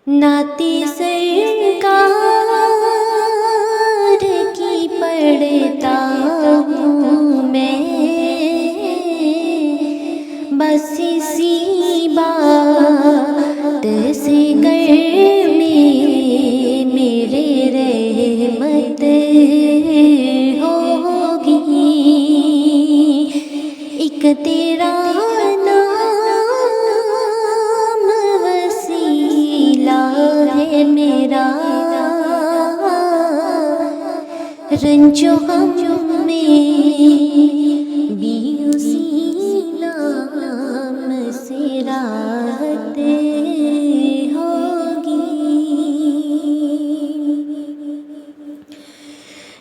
ناطے سرکار کی پڑھتا ہوں میں، بس اسی بات سے گر میں میرے رحمت ہوگی، ایک تیرا نام وسیلہ ہے میرا، رنج و غم میں بھی اسی نام سے راحت ہوگی۔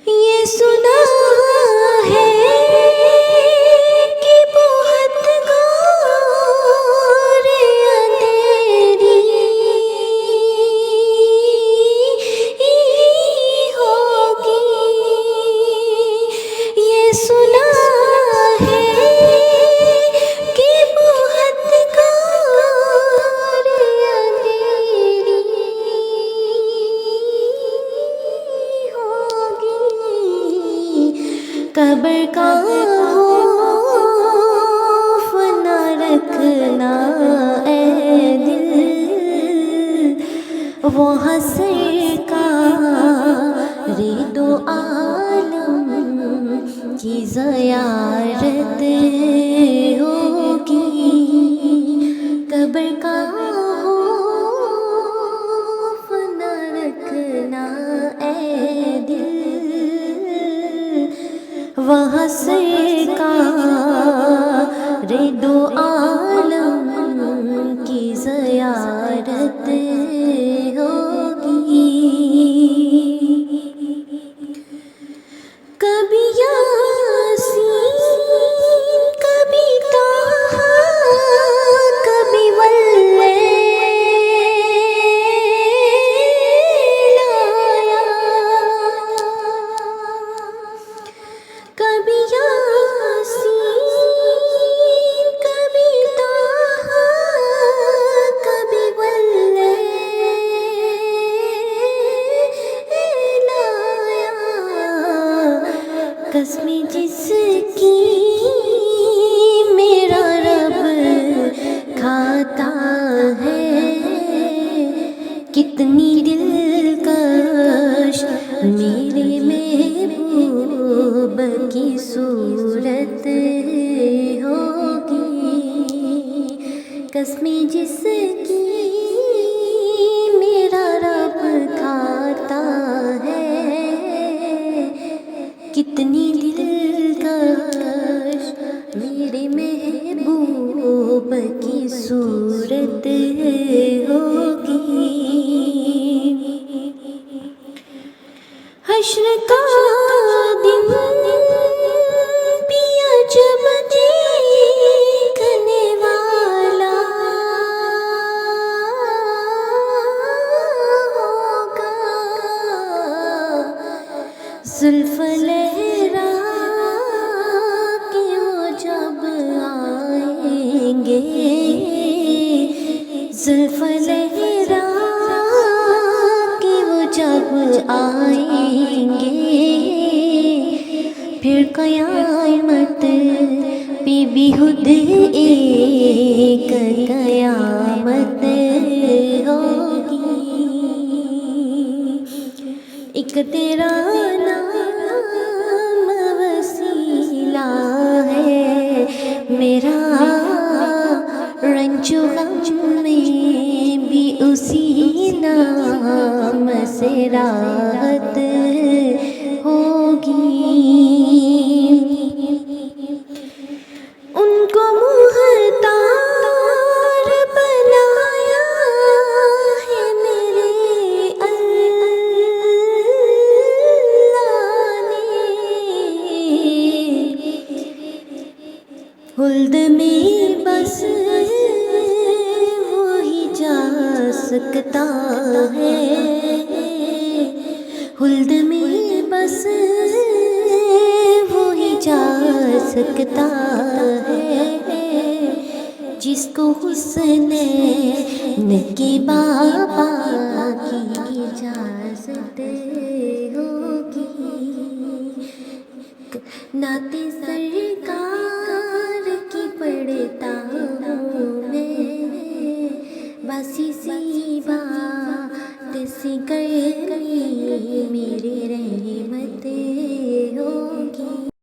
یہ سنا ہے کہ بہت غور اندھیری ہوگی، یہ سنا ہے کہ بہت غور اندھیری ہوگی، قبر کا خوف نہ رکھنا اے دل، وہاں سرکار دو عالم کی زیارت ہوگی، قبر کا خوف نہ رکھنا اے دل، وہاں سرکار دو عالم کی زیارت ہوگی۔ کبھی یاسین کبھی طٰہٰ کبھی واللیل آیا، کبھی یاسین کبھی طٰہٰ کبھی واللیل آیا، قسم جس کی میرا رب کھاتا ہے، کتنی دلکش میرے محبوب کی صورت ہوگی، قسم جس کی میرا رب کھاتا ہے، کتنی دلکش میرے محبوب کی صورت ہوگی۔ حشر کا دن پیا جب دیکھنے والا ہوگا، زلف لہرا کے وہ جب آئیں گے، زلف لہرا کے وہ جب آئیں گے، پھر قیامت پہ بھی خود ایک قیامت ہوگی، ایک تیرا نام وسیلہ ہے میرا، رنج و غم میں بھی اسی نام سے راحت ہوگی۔ ان کو محتار بنایا ہے میرے اللہ نے، خلد میں بس وہی جا سکتا ہے، خلد میں بس وہی جا سکتا ہے، جس کو حسنین کے بابا کی اجازت ہوگی، نعت سرکار کی پڑھتا ہوں میں، باسی سی بات سی کرنی میرے رحمت ہوگی۔